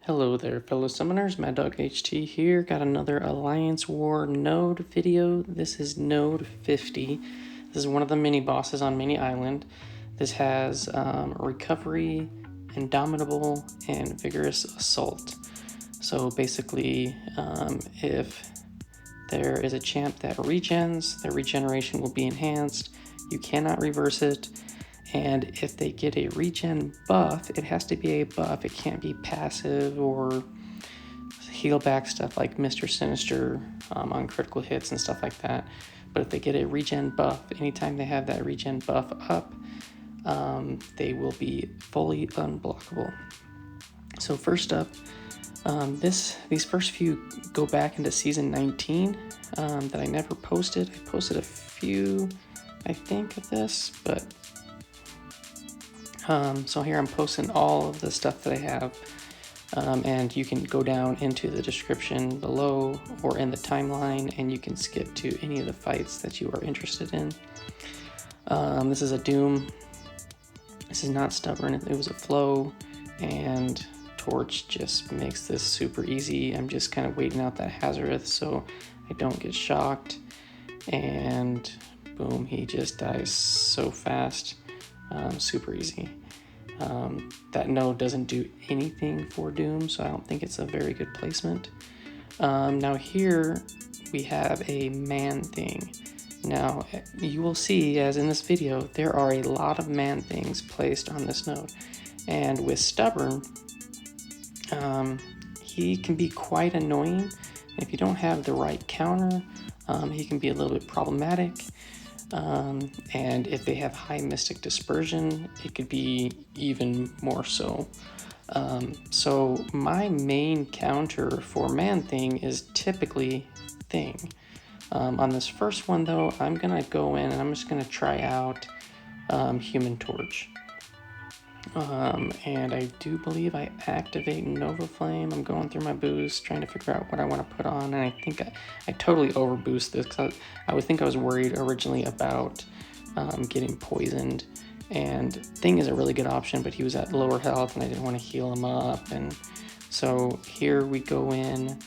Hello there, fellow summoners. Mad Dog HT here. Got another Alliance War node video. This is node 50. This is one of the mini bosses on Mini Island. This has Recovery, Indomitable, and Vigorous Assault. So basically, if there is a champ that regens, their regeneration will be enhanced. You cannot reverse it. And if they get a regen buff, it has to be a buff. It can't be passive or heal back stuff like Mr. Sinister on critical hits and stuff like that. But if they get a regen buff, anytime they have that regen buff up, they will be fully unblockable. So first up, these first few go back into season 19 that I never posted. I posted a few, I think, of this, but so here I'm posting all of the stuff that I have, and you can go down into the description below or in the timeline and you can skip to any of the fights that you are interested in. This is a Doom. This is not stubborn. It was a flow, and Torch just makes this super easy. I'm just kind of waiting out that Hazardous so I don't get shocked, and boom, he just dies so fast. Super easy. That node doesn't do anything for Doom, so I don't think it's a very good placement. Now here we have a Manthing. Now you will see, as in this video, there are a lot of Manthings placed on this node, and with Stubborn, he can be quite annoying. If you don't have the right counter, he can be a little bit problematic. And if they have high Mystic Dispersion, it could be even more so. So my main counter for Manthing is typically Thing. On this first one though, I'm gonna go in and I'm just gonna try out Human Torch. And I do believe I activate Nova Flame. I'm going through my boost, trying to figure out what I want to put on, and I think I totally overboost this because I would think I was worried originally about getting poisoned. And Thing is a really good option, but he was at lower health and I didn't want to heal him up. And so here we go in.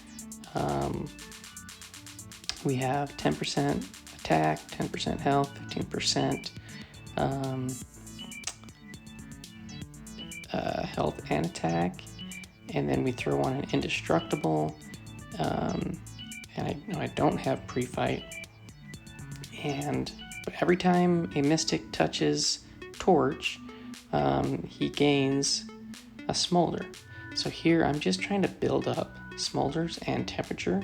We have 10% attack, 10% health, 15% health and attack, and then we throw on an Indestructible, and I don't have pre-fight, but every time a Mystic touches Torch, he gains a Smolder. So here I'm just trying to build up Smolders and temperature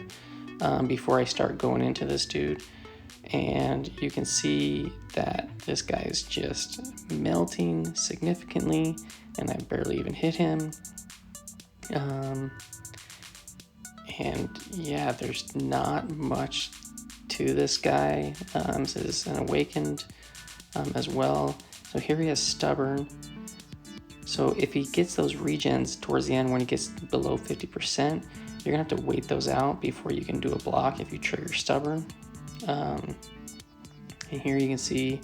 before I start going into this dude. And you can see that this guy is just melting significantly, and I barely even hit him. And yeah, there's not much to this guy. This is an Awakened as well. So here he has Stubborn. So if he gets those regens towards the end when he gets below 50%, you're gonna have to wait those out before you can do a block if you trigger Stubborn. And here you can see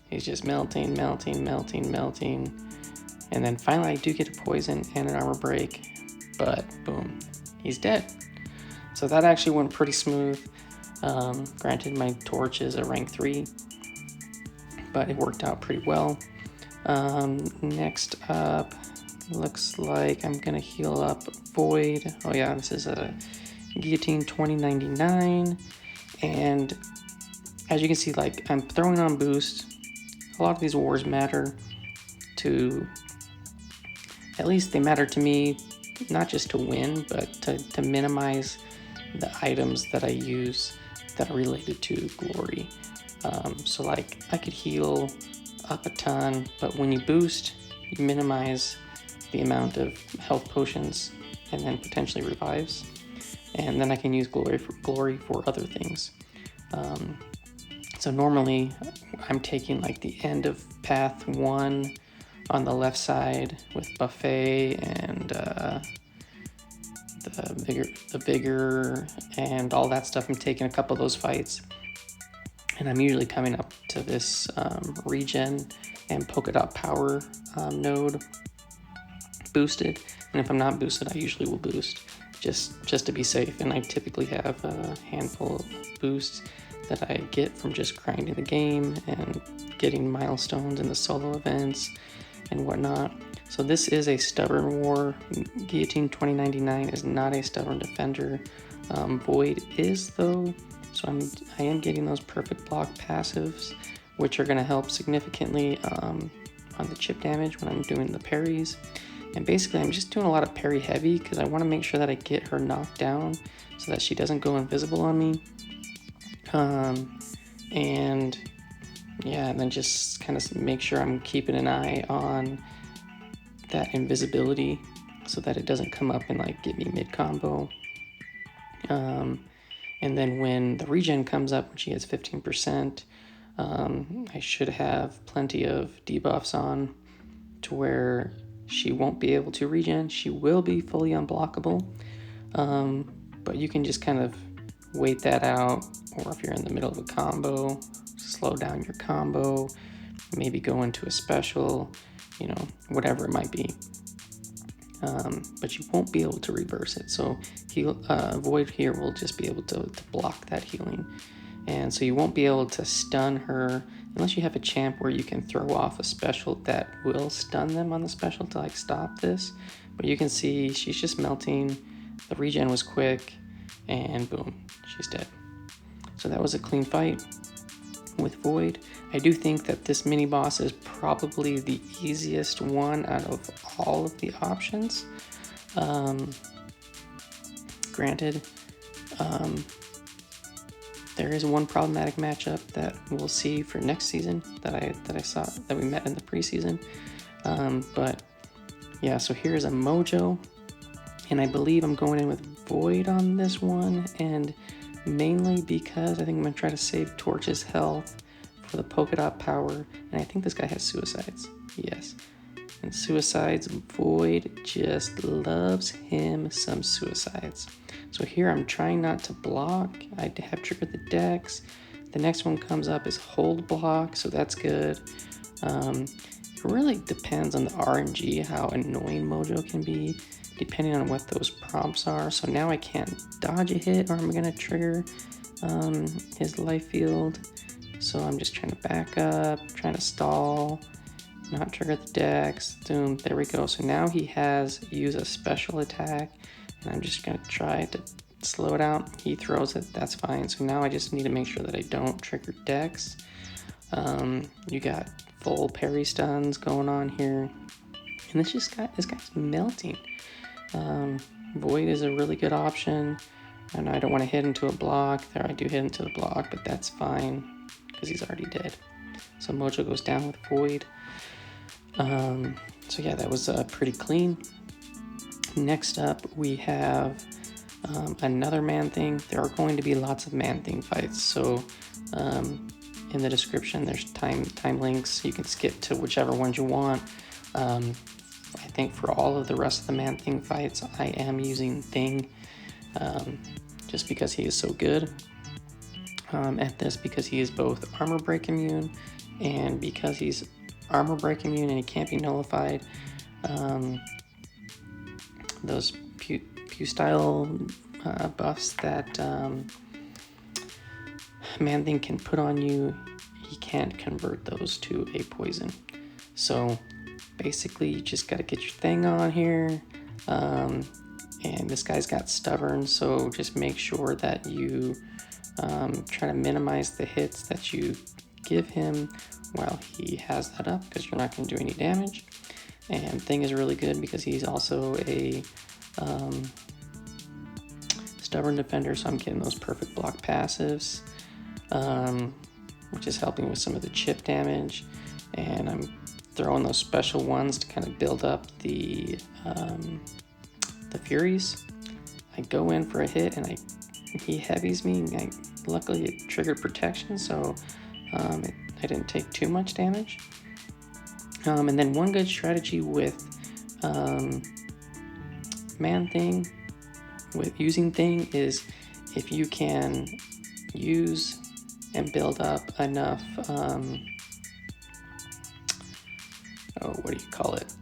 he's just melting, and then finally I do get a poison and an armor break, but boom, he's dead. So that actually went pretty smooth. Granted, my Torch is a rank 3, but it worked out pretty well. Next up, looks like I'm gonna heal up Void. Oh yeah, this is a Guillotine 2099, and as you can see, like, I'm throwing on boost. A lot of these wars matter to, at least they matter to me, not just to win, but to minimize the items that I use that are related to glory. So like, I could heal up a ton, but when you boost, you minimize the amount of health potions and then potentially revives. And then I can use glory for other things. So normally I'm taking like the end of path 1 on the left side with Buffet and the Vigor and all that stuff. I'm taking a couple of those fights, and I'm usually coming up to this regen and polka dot power node boosted, And if I'm not boosted, I usually will boost just to be safe. And I typically have a handful of boosts that I get from just grinding the game and getting milestones in the solo events and whatnot. So this is a Stubborn War. Guillotine 2099 is not a Stubborn Defender. Void is though, so I am getting those perfect block passives, which are going to help significantly on the chip damage when I'm doing the parries. And basically I'm just doing a lot of parry heavy because I want to make sure that I get her knocked down so that she doesn't go invisible on me. And yeah, and then just kind of make sure I'm keeping an eye on that invisibility so that it doesn't come up and like get me mid combo. And then when the regen comes up, when she gets 15%, I should have plenty of debuffs on to where she won't be able to regen. She will be fully unblockable, but you can just kind of wait that out, or if you're in the middle of a combo, slow down your combo, maybe go into a special, you know, whatever it might be. But you won't be able to reverse it. So Void here will just be able to block that healing. And so you won't be able to stun her unless you have a champ where you can throw off a special that will stun them on the special to like stop this. But you can see she's just melting. The regen was quick and boom, she's dead. So that was a clean fight with Void. I do think that this mini boss is probably the easiest one out of all of the options. Granted, there is one problematic matchup that we'll see for next season that I saw that we met in the preseason. But yeah, so here's a Mojo, and I believe I'm going in with Void on this one, and mainly because I think I'm gonna try to save Torch's health for the polka dot power, and I think this guy has suicides. Yes, and suicides, Void just loves him some suicides. So here I'm trying not to block. I have triggered the dex. The next one comes up is hold block, so that's good. It really depends on the RNG, how annoying Mojo can be, depending on what those prompts are. So now I can't dodge a hit or I'm gonna trigger his life field. So I'm just trying to back up, trying to stall, not trigger the dex. Boom, there we go. So now he has use a special attack, and I'm just gonna try to slow it out. He throws it, that's fine. So now I just need to make sure that I don't trigger dex. You got full parry stuns going on here, and this guy's melting. Void is a really good option, and I don't want to hit into a block. There I do hit into the block, but that's fine because he's already dead. So Mojo goes down with Void. So yeah, that was pretty clean. Next up we have another Manthing. There are going to be lots of Manthing fights, so in the description there's time links. You can skip to whichever ones you want. I think for all of the rest of the Manthing fights, I am using Thing, just because he is so good at this, because he is both armor break immune, and because he's armor break immune and he can't be nullified. Those Pew style buffs that Manthing can put on you, he can't convert those to a poison. So basically you just got to get your thing on here, and this guy's got stubborn, so just make sure that you try to minimize the hits that you give him while he has that up, because you're not going to do any damage. And Thing is really good because he's also a stubborn defender, so I'm getting those perfect block passives, which is helping with some of the chip damage, and I'm throwing those special ones to kind of build up the Furies. I go in for a hit and he heavies me. Luckily it triggered protection, so I didn't take too much damage. And then one good strategy with Manthing, with using Thing, is if you can use and build up enough what do you call it,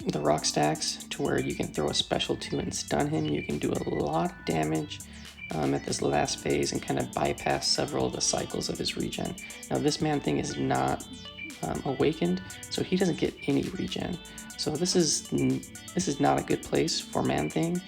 the rock stacks to where you can throw a special 2 and stun him. You can do a lot of damage at this last phase and kind of bypass several of the cycles of his regen. Now this Manthing is not awakened, so he doesn't get any regen. So this is not a good place for Manthing.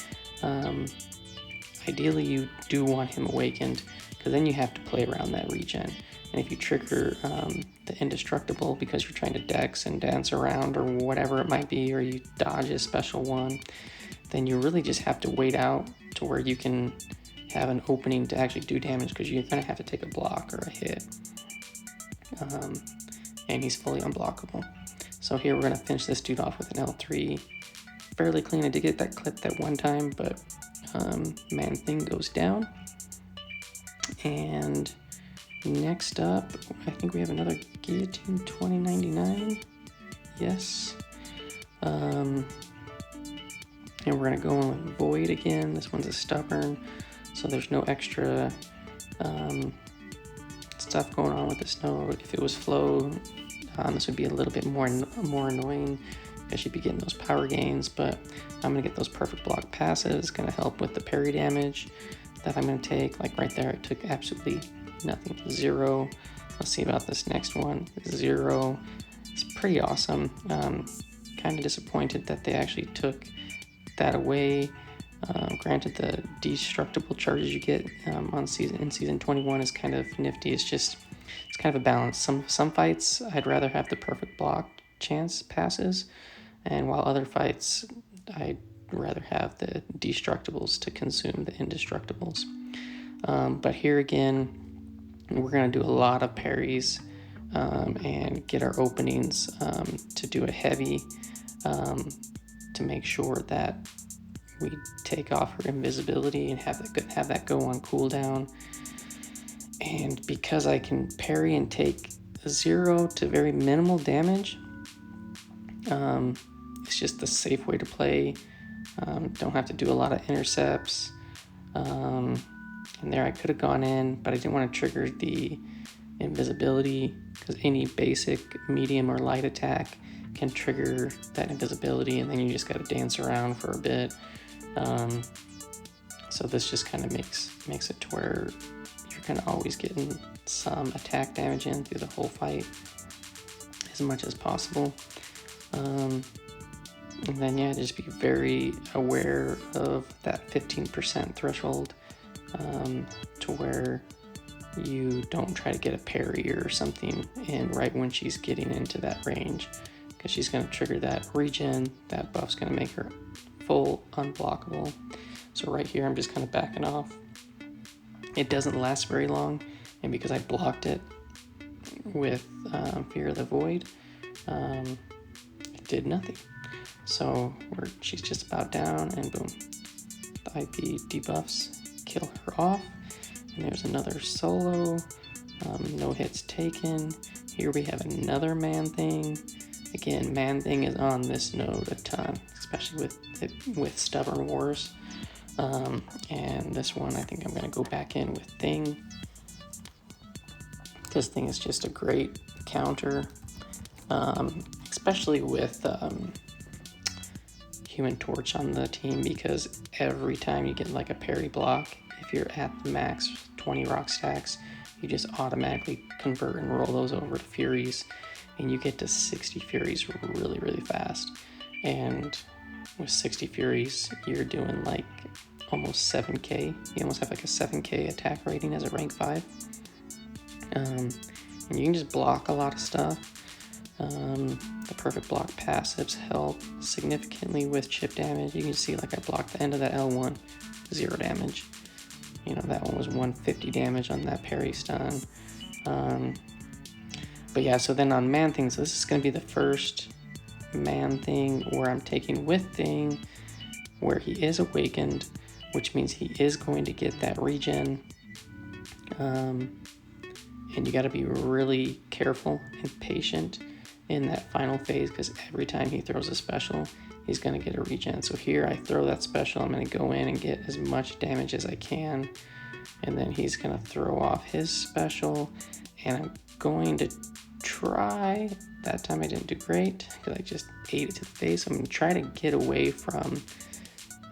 Ideally you do want him awakened, because then you have to play around that regen. And if you trigger the Indestructible because you're trying to dex and dance around or whatever it might be, or you dodge a special one, then you really just have to wait out to where you can have an opening to actually do damage, because you're going to have to take a block or a hit. And he's fully unblockable. So here we're going to finish this dude off with an L3. Fairly clean. I did get that clip that one time, but Manthing goes down. And next up, I think we have another Guillotine 2099. Yes. And we're going to go in with Void again. This one's a Stubborn, so there's no extra stuff going on with this node. If it was Flow, this would be a little bit more annoying, because you'd be getting those power gains, but I'm going to get those perfect block passes. Going to help with the parry damage that I'm going to take. Like right there, it took absolutely nothing. 0. Let's see about this next one. 0. It's pretty awesome. Kind of disappointed that they actually took that away. Granted, the destructible charges you get in season 21 is kind of nifty. It's kind of a balance. Some fights I'd rather have the perfect block chance passes, and while other fights I'd rather have the destructibles to consume the indestructibles. But here again, we're going to do a lot of parries and get our openings to do a heavy to make sure that we take off her invisibility and have that go on cooldown. And because I can parry and take 0 to very minimal damage, it's just the safe way to play. Don't have to do a lot of intercepts. And there I could have gone in, but I didn't want to trigger the invisibility, because any basic, medium, or light attack can trigger that invisibility, and then you just got to dance around for a bit. So this just kind of makes it to where you're kind of always getting some attack damage in through the whole fight as much as possible. And then yeah, just be very aware of that 15% threshold, to where you don't try to get a parry or something in right when she's getting into that range, because she's going to trigger that regen. That buff's going to make her full unblockable. So right here I'm just kind of backing off. It doesn't last very long, and because I blocked it with Fear of the Void, it did nothing. So she's just about down, and boom, the IP debuffs kill her off. And there's another solo, no hits taken. Here we have another Manthing. Again, Manthing is on this node a ton, especially with Stubborn Wars. And this one, I think I'm going to go back in with Thing. This Thing is just a great counter, especially with Human Torch on the team, because every time you get like a parry block, if you're at the max 20 rock stacks, you just automatically convert and roll those over to Furies, and you get to 60 Furies really, really fast. And with 60 Furies, you're doing like almost 7k. You almost have like a 7k attack rating as a rank 5. And you can just block a lot of stuff. The perfect block passives help significantly with chip damage. You can see like I blocked the end of that L1, 0 damage. You know, that one was 150 damage on that parry stun. But yeah, so then on Manthing, so this is going to be the first Manthing where I'm taking with Thing, where he is awakened, which means he is going to get that regen. And you got to be really careful and patient in that final phase, because every time he throws a special, he's going to get a regen. So here I throw that special, I'm going to go in and get as much damage as I can, and then he's going to throw off his special, and I'm going to try, that time I didn't do great because I just ate it to the face. I'm going to try to get away from,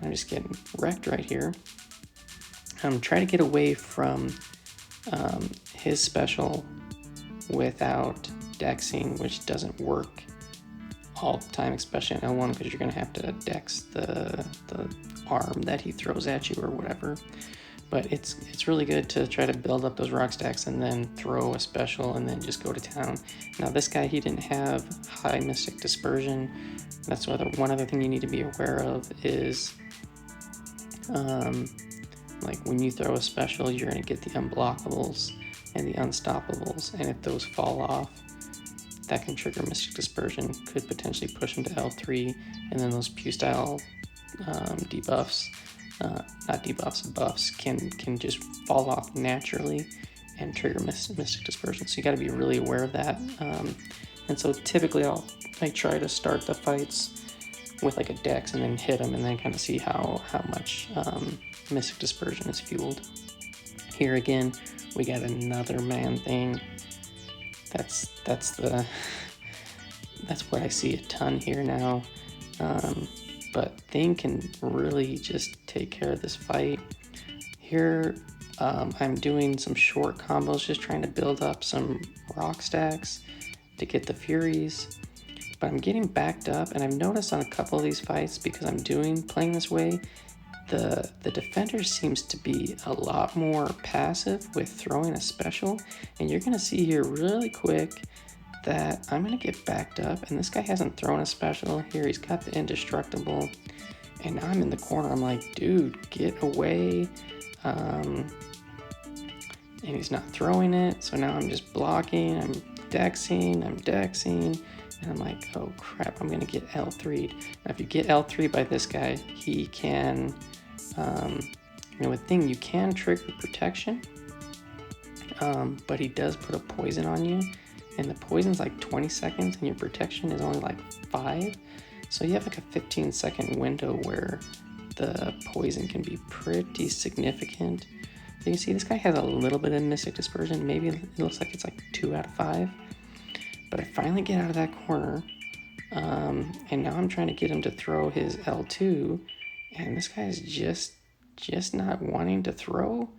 I'm just getting wrecked right here. I'm trying to get away from his special without dexing, which doesn't work all the time, especially in L1, because you're going to have to dex the arm that he throws at you or whatever. But it's really good to try to build up those rock stacks and then throw a special and then just go to town. Now this guy, he didn't have high Mystic Dispersion. That's one other thing you need to be aware of is like when you throw a special, you're going to get the unblockables and the unstoppables, and if those fall off, that can trigger Mystic Dispersion, could potentially push him to L3, and then those Pew style debuffs, not debuffs, buffs can just fall off naturally and trigger Mystic Dispersion. So you got to be really aware of that. And so typically I try to start the fights with like a dex and then hit them and then kind of see how much Mystic Dispersion is fueled. Here again, we got another Manthing. That's what I see a ton here now. But Thing can really just take care of this fight. Here, I'm doing some short combos, just trying to build up some rock stacks to get the Furies. But I'm getting backed up, and I've noticed on a couple of these fights, because I'm playing this way, the defender seems to be a lot more passive with throwing a special, and you're going to see here really quick that I'm going to get backed up, and this guy hasn't thrown a special. Here he's got the Indestructible, and now I'm in the corner. I'm like, dude, get away. And he's not throwing it, so now I'm just blocking, I'm dexing, and I'm like, oh crap, I'm going to get L3'd. Now if you get L3 by this guy, he can, with Thing, you can trigger protection, but he does put a poison on you, and the poison's like 20 seconds, and your protection is only like 5, so you have like a 15-second window where the poison can be pretty significant. So you can see this guy has a little bit of Mystic Dispersion, maybe it looks like it's like 2 out of 5, but I finally get out of that corner, and now I'm trying to get him to throw his L2, and this guy is just not wanting to throw,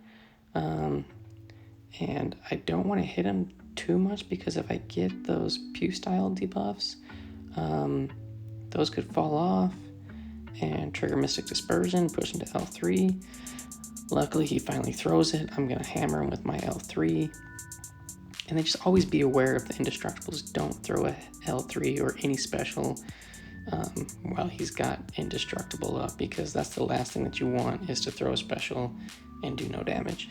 and I don't want to hit him too much, because if I get those Pew style debuffs, those could fall off and trigger Mystic Dispersion, push him to L3. Luckily he finally throws it. I'm gonna hammer him with my L3, and then just always be aware of the Indestructibles. Don't throw a L3 or any special while he's got Indestructible up, because that's the last thing that you want, is to throw a special and do no damage.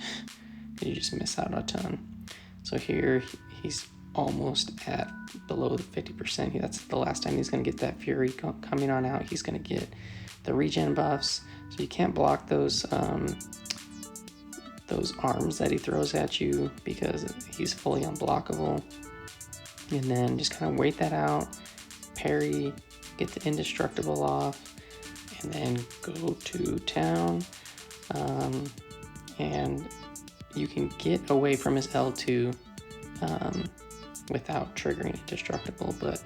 You just miss out a ton. So here he's almost at below the 50%. That's the last time he's going to get that Fury coming on out. He's going to get the regen buffs, so you can't block those arms that he throws at you, because he's fully unblockable. And then just kind of wait that out, parry, get the Indestructible off, and then go to town. And you can get away from his L2 without triggering Indestructible, but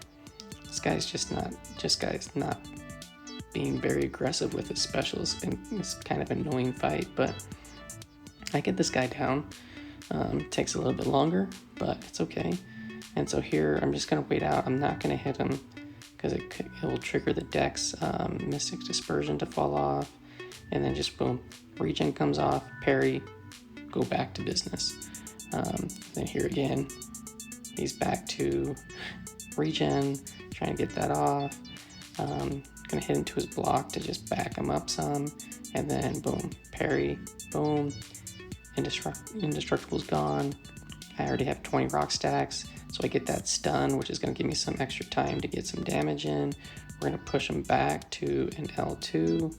this guy's not being very aggressive with his special. It's kind of an annoying fight, but I get this guy down. Takes a little bit longer, but it's okay. And so here I'm just gonna wait out. I'm not gonna hit him because it will trigger the Dex Mystic Dispersion to fall off, and then just boom, regen comes off, parry, go back to business. Then here again, he's back to regen, trying to get that off. Gonna hit into his block to just back him up some, and then boom, parry, boom, Indestructible's gone. I already have 20 rock stacks, so I get that stun, which is gonna give me some extra time to get some damage in. We're gonna push him back to an L2.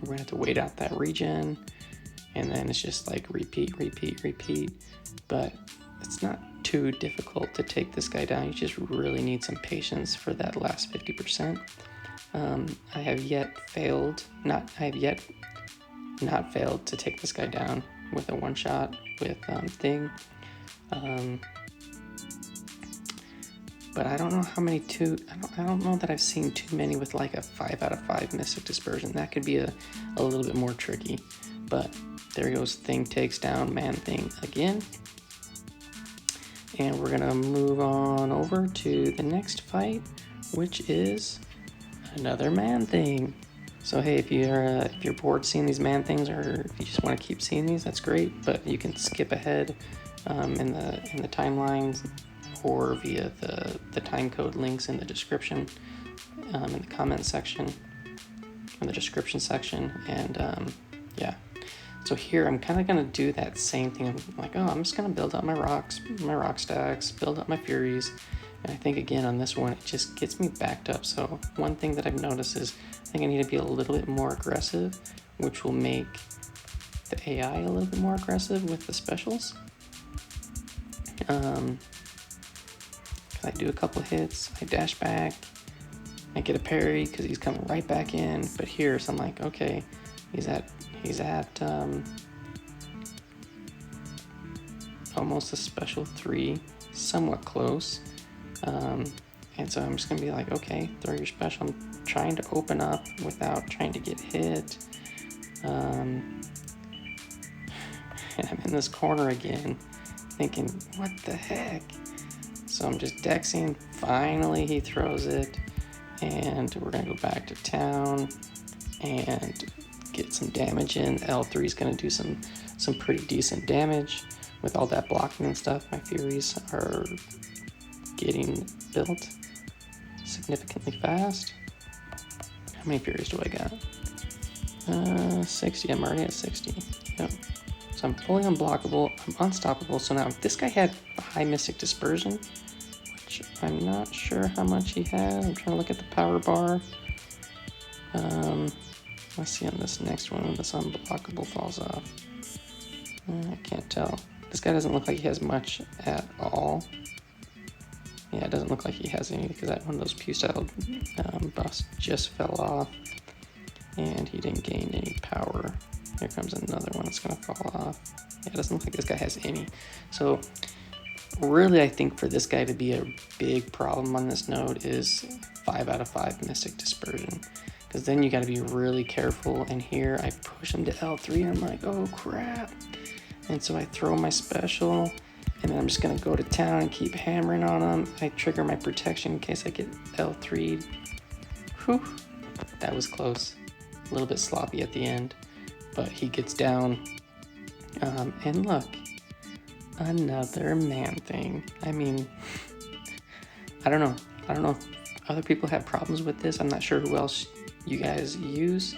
We're gonna have to wait out that regen, and then it's just like repeat. But it's not too difficult to take this guy down. You just really need some patience for that last 50%. I have yet not failed to take this guy down with a one-shot with Thing. but I don't know how many I don't know that I've seen too many with like a 5 out of 5 Mystic Dispersion. That could be a little bit more tricky. But there goes Thing takes down Manthing again. And we're gonna move on over to the next fight, which is another Manthing. So hey, if you're bored seeing these Manthings, or if you just want to keep seeing these, that's great. But you can skip ahead in the timelines, or via the time code links in the description, in the comment section, in the description section, and yeah. So here I'm kind of gonna do that same thing. I'm like, oh, I'm just gonna build up my rocks, my rock stacks, build up my Furies, and I think again on this one it just gets me backed up. So one thing that I've noticed is I think I need to be a little bit more aggressive, which will make the AI a little bit more aggressive with the specials. I do a couple hits, I dash back, I get a parry because he's coming right back in. But here, so I'm like, okay, he's at almost a special 3, somewhat close. And so I'm just gonna be like, okay, throw your special. I'm trying to open up without trying to get hit. And I'm in this corner again, thinking, what the heck? So I'm just dexing. Finally, he throws it, and we're gonna go back to town and get some damage in. L3 is gonna do some pretty decent damage with all that blocking and stuff. My Furies are getting built significantly fast. How many Furies do I got? 60. I'm already at 60. Yep. So I'm fully unblockable. I'm unstoppable. So now if this guy had a high Mystic Dispersion, which I'm not sure how much he has. I'm trying to look at the power bar. Let's see on this next one when this unblockable falls off. I can't tell. This guy doesn't look like he has much at all. Yeah, it doesn't look like he has any because that one of those Pew style buffs just fell off, and he didn't gain any power. Here comes another one that's gonna fall off. Yeah, it doesn't look like this guy has any. So really, I think for this guy to be a big problem on this node is 5 out of 5 Mystic Dispersion, because then you got to be really careful. And here I push him to L3 and I'm like, oh crap. And so I throw my special, and then I'm just gonna go to town and keep hammering on him. I trigger my protection in case I get L3'd. Whew, that was close. A little bit sloppy at the end, but he gets down. And look, another Manthing. I mean, I don't know if other people have problems with this. I'm not sure who else you guys use.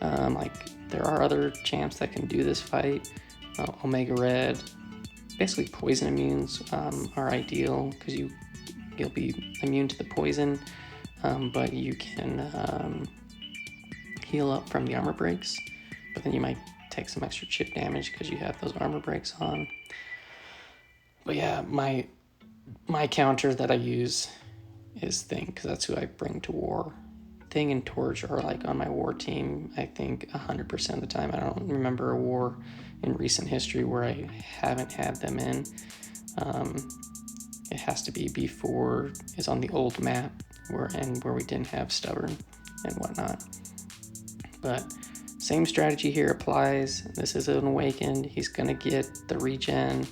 Like, there are other champs that can do this fight. Omega Red, basically poison immunes are ideal because you'll be immune to the poison, but you can heal up from the armor breaks, but then you might take some extra chip damage because you have those armor breaks on. But yeah, my counter that I use is Thing, because that's who I bring to war. Thing and Torch are like on my war team, I think 100% of the time. I don't remember a war in recent history where I haven't had them in. It has to be before is on the old map where we didn't have Stubborn and whatnot. But same strategy here applies. This is an Awakened. He's gonna get the regen.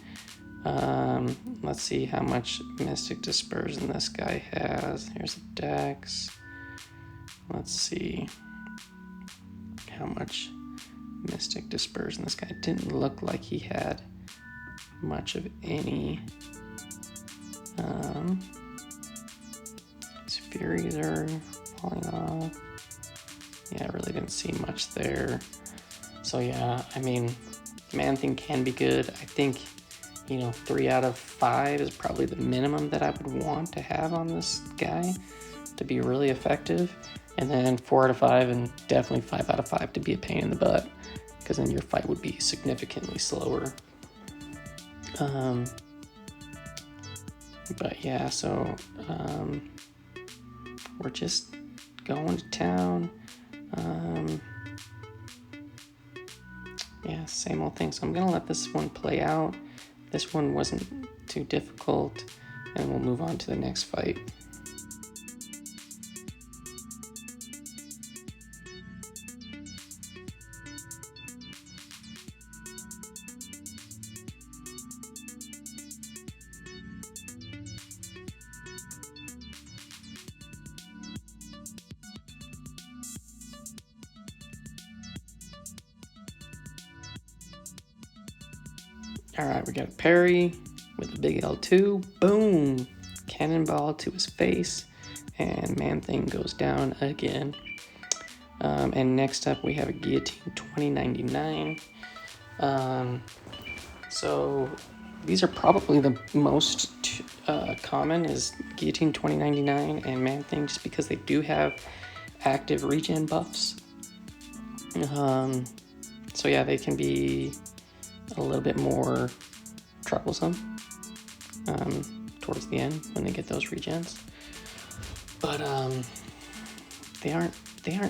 Let's see how much Mystic Dispersion this guy has. Here's the dex. Let's see how much Mystic Dispersion this guy didn't look like he had much of any. His Furies are falling off. Yeah, I really didn't see much there. So yeah, I mean, Manthing can be good. I think, 3 out of 5 is probably the minimum that I would want to have on this guy to be really effective. And then 4 out of 5 and definitely 5 out of 5 to be a pain in the butt, because then your fight would be significantly slower. But yeah, so we're just going to town. Yeah, same old thing. So I'm gonna let this one play out. This one wasn't too difficult. and we'll move on to the next fight. All right, we got a parry with a big L2. Boom! Cannonball to his face, and Manthing goes down again. And next up, we have a Guillotine 2099. So these are probably the most common is Guillotine 2099 and Manthing, just because they do have active regen buffs. So yeah, they can be a little bit more troublesome towards the end when they get those regens, but they aren't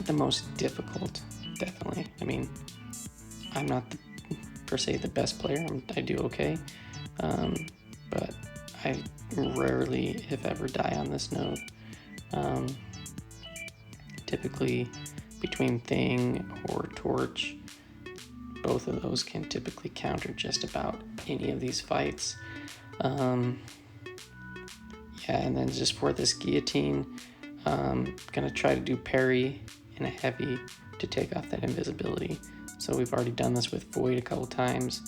the most difficult. Definitely, I mean, I'm not per se the best player. I do okay, but I rarely, if ever, die on this node. Typically, between Thing or Torch, both of those can typically counter just about any of these fights. Yeah, and then just for this Guillotine, gonna try to do parry and a heavy to take off that invisibility. So we've already done this with Void a couple times.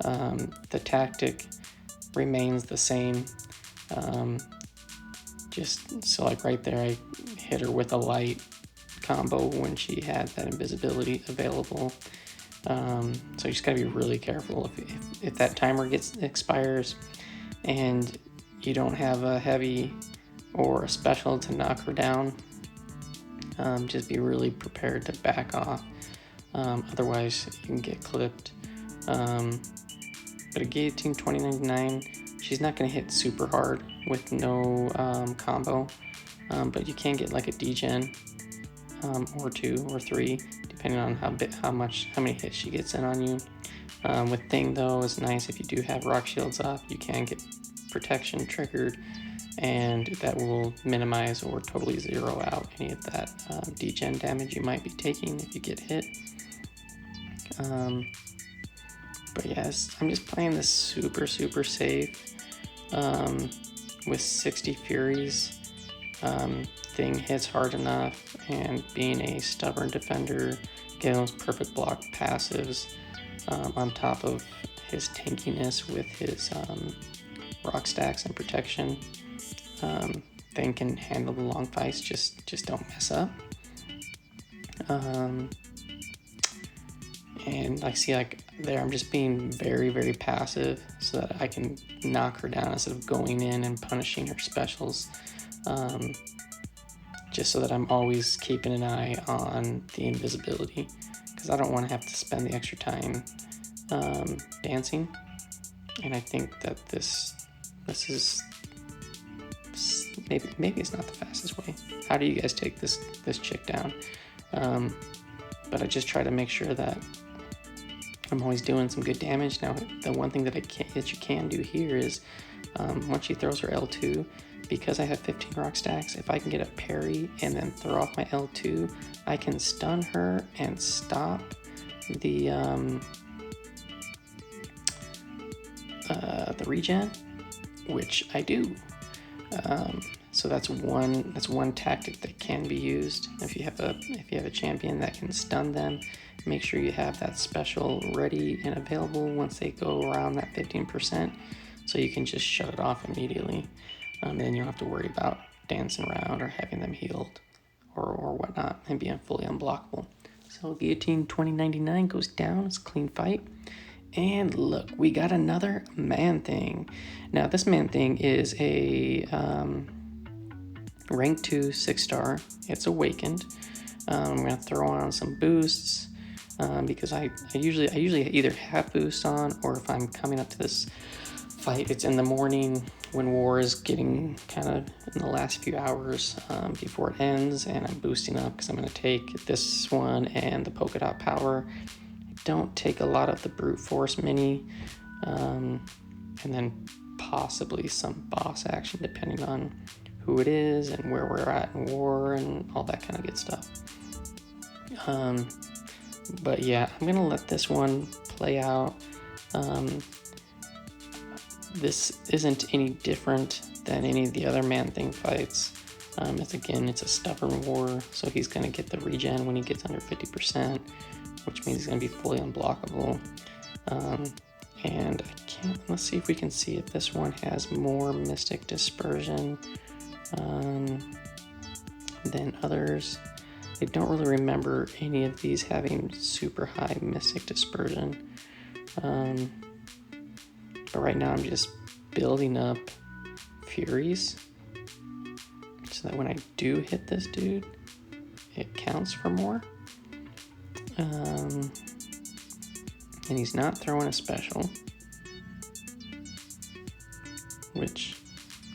The tactic remains the same. Just so like right there, I hit her with a light combo when she had that invisibility available. So you just gotta be really careful if that timer expires and you don't have a heavy or a special to knock her down. Just be really prepared to back off. Otherwise you can get clipped. But a Guillotine 2099, she's not going to hit super hard with no combo, but you can get like a degen or 2 or 3 depending on how many hits she gets in on you. With Thing though, it's nice if you do have rock shields up, you can get protection triggered, and that will minimize or totally zero out any of that degen damage you might be taking if you get hit. But yes, I'm just playing this super safe with 60 Furies. Thing hits hard enough, and being a stubborn defender, getting those perfect block passives on top of his tankiness with his rock stacks and protection. Thing can handle the long fights, just don't mess up. And like, see, like there, I'm just being very passive so that I can knock her down instead of going in and punishing her specials. Just so that I'm always keeping an eye on the invisibility, because I don't want to have to spend the extra time dancing. And I think that this is maybe it's not the fastest way. How do you guys take this chick down? But I just try to make sure that I'm always doing some good damage. Now, the one thing that you can do here is once she throws her L2, because I have 15 rock stacks, if I can get a parry and then throw off my L2, I can stun her and stop the regen, which I do. So that's one tactic that can be used. If you have a champion that can stun them, make sure you have that special ready and available once they go around that 15%, so you can just shut it off immediately. And then you don't have to worry about dancing around or having them healed or whatnot and being fully unblockable. So Guillotine 2099 goes down. It's a clean fight. And look, we got another Manthing. Now this Manthing is a rank 2 6-star. It's awakened. I'm gonna throw on some boosts because I usually either have boosts on, or if I'm coming up to this fight, it's in the morning when war is getting kind of in the last few hours before it ends, and I'm boosting up because I'm going to take this one and the polka dot power. I don't take a lot of the brute force mini, and then possibly some boss action depending on who it is and where we're at in war and all that kind of good stuff. But yeah, I'm gonna let this one play out. This isn't any different than any of the other Man-Thing fights. It's a stubborn war, so he's gonna get the regen when he gets under 50%, which means he's gonna be fully unblockable. And let's see if we can see if this one has more Mystic Dispersion than others. I don't really remember any of these having super high Mystic Dispersion. But right now I'm just building up Furies so that when I do hit this dude, it counts for more. And he's not throwing a special, which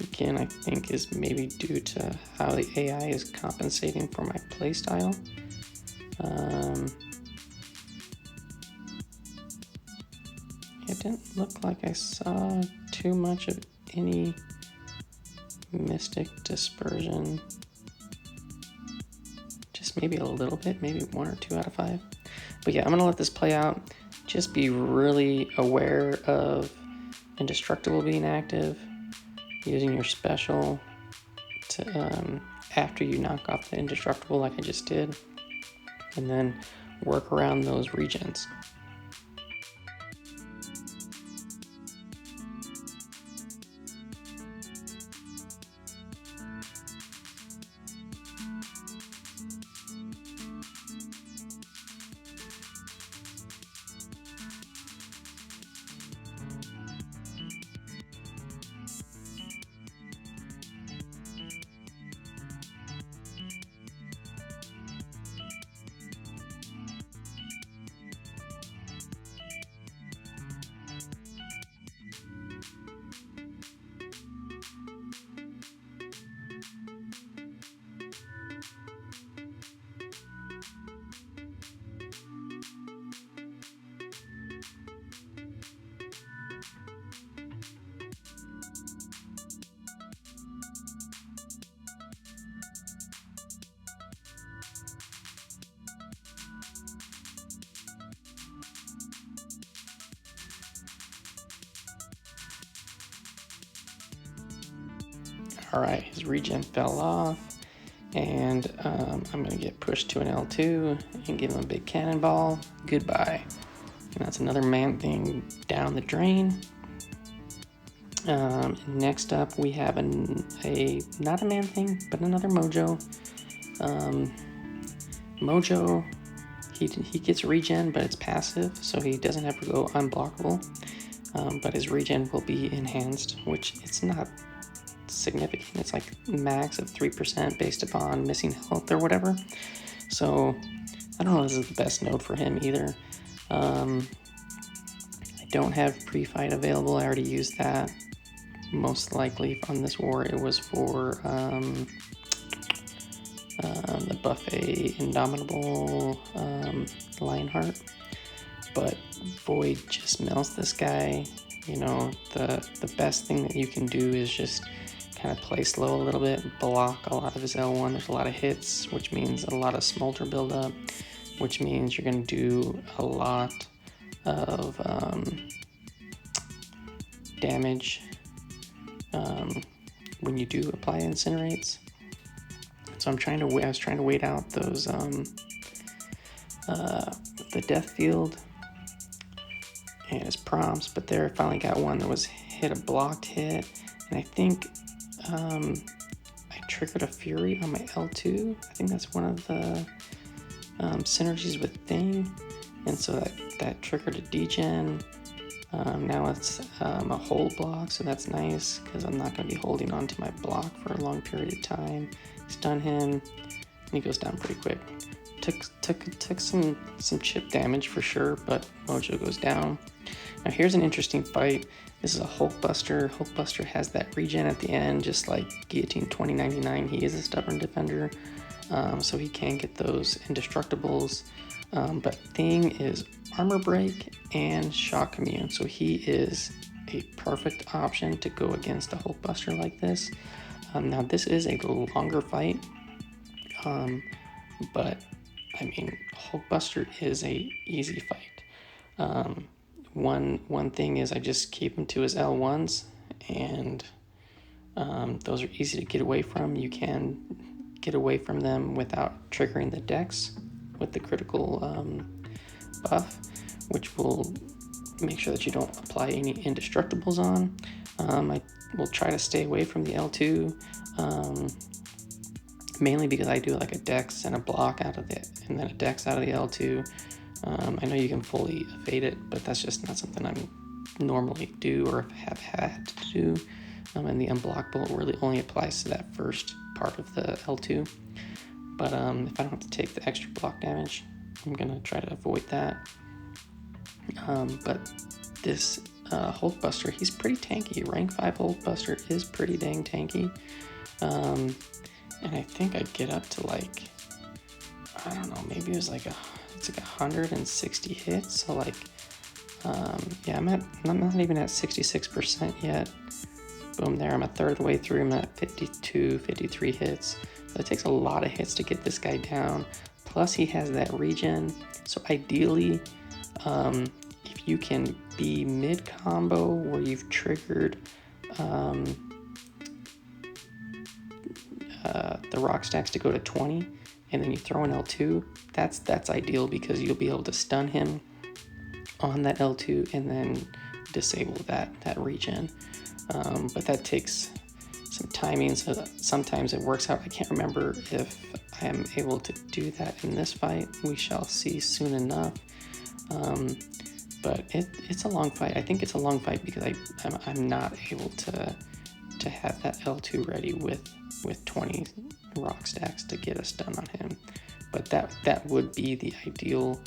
again I think is maybe due to how the AI is compensating for my playstyle. It didn't look like I saw too much of any Mystic Dispersion. Just maybe a little bit, maybe 1 or 2 out of 5. But yeah, I'm gonna let this play out. Just be really aware of Indestructible being active, using your special to after you knock off the Indestructible like I just did, and then work around those regens. Alright, his regen fell off, and I'm going to get pushed to an L2 and give him a big cannonball. Goodbye. And that's another Man-Thing down the drain. Next up, we have not a Man-Thing, but another Mojo. Mojo, he gets regen, but it's passive, so he doesn't have to go unblockable. But his regen will be enhanced, which it's not significant. It's like max of 3% based upon missing health or whatever. So I don't know if this is the best node for him either. I don't have pre-fight available. I already used that. Most likely on this war it was for the buffet Indomitable Lionheart. But Void just melts this guy. You know, the best thing that you can do is just kind of play slow a little bit, block a lot of his L1. There's a lot of hits, which means a lot of smolder buildup, which means you're going to do a lot of damage when you do apply incinerates. So I was trying to wait out those the death field and his prompts, but there I finally got one that was hit a blocked hit, and I think I triggered a Fury on my L2. I think that's one of the synergies with Thing, and so that triggered a degen. Now it's a hold block, so that's nice because I'm not going to be holding on to my block for a long period of time. Stun him, and he goes down pretty quick. Took some chip damage for sure, but Mojo goes down. Now here's an interesting fight. This is a Hulkbuster. Hulkbuster has that regen at the end, just like Guillotine 2099. He is a stubborn defender, so he can get those Indestructibles. But Thing is armor break and shock immune, so he is a perfect option to go against a Hulkbuster like this. Now this is a longer fight, but I mean, Hulkbuster is a easy fight. One thing is I just keep him to his L1s, and those are easy to get away from. You can get away from them without triggering the dex with the critical buff, which will make sure that you don't apply any indestructibles on. I will try to stay away from the L2, mainly because I do like a dex and a block out of it, and then a dex out of the L2. I know you can fully evade it, but that's just not something I normally do or have had to do. And the unblockable really only applies to that first part of the L2. But if I don't have to take the extra block damage, I'm gonna try to avoid that. But this Hulkbuster, he's pretty tanky. Rank 5 Hulkbuster is pretty dang tanky. And I think I get up to like, I don't know, maybe it was like it's like 160 hits. So like, yeah, I'm not even at 66% yet. Boom, there, I'm a third of the way through. I'm at 52, 53 hits. So it takes a lot of hits to get this guy down. Plus he has that regen. So ideally, if you can be mid combo where you've triggered the rock stacks to go to 20, and then you throw an L2, that's ideal, because you'll be able to stun him on that L2 and then disable that regen. But that takes some timing, so that sometimes it works out. I can't remember if I am able to do that in this fight. We shall see soon enough. But it's a long fight. I think it's a long fight because I'm not able to have that L2 ready with 20 rock stacks to get us done on him. But that would be the ideal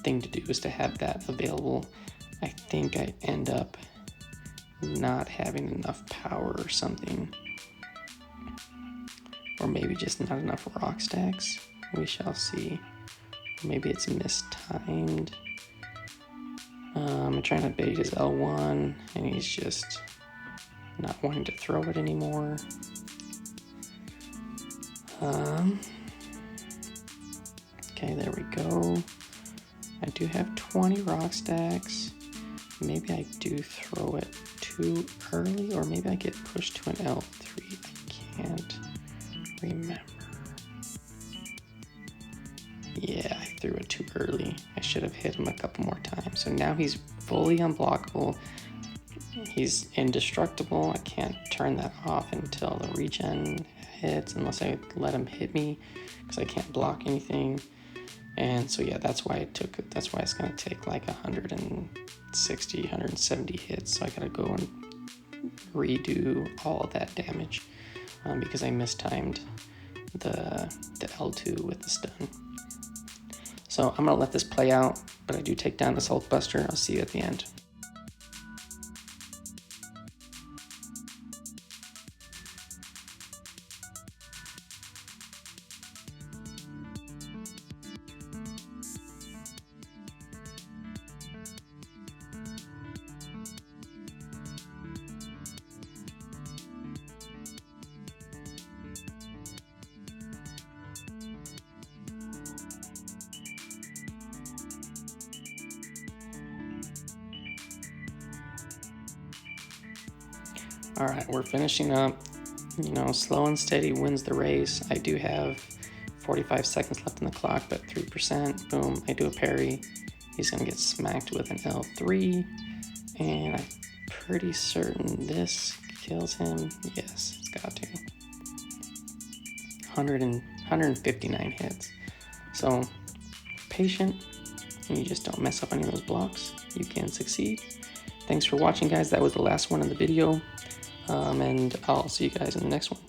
thing to do, is to have that available. I think I end up not having enough power or something, or maybe just not enough rock stacks. We shall see. Maybe it's mistimed. I'm trying to bait his L1 and he's just not wanting to throw it anymore. Okay, there we go. I do have 20 rock stacks. Maybe I do throw it too early, or maybe I get pushed to an L3. I can't remember. Yeah, I threw it too early. I should have hit him a couple more times. So now he's fully unblockable. He's indestructible. I can't turn that off until the regen hits, unless I let him hit me, because I can't block anything. And so yeah, that's why it's gonna take like 160, 170 hits. So I gotta go and redo all of that damage, because I mistimed the L2 with the stun. So I'm gonna let this play out, but I do take down this Hulkbuster. I'll see you at the end. All right, we're finishing up. You know, slow and steady wins the race. I do have 45 seconds left on the clock, but 3%. Boom, I do a parry. He's gonna get smacked with an L3, and I'm pretty certain this kills him. Yes, it's got to. 159 hits. So patient, and you just don't mess up any of those blocks, you can succeed. Thanks for watching, guys. That was the last one in the video. And I'll see you guys in the next one.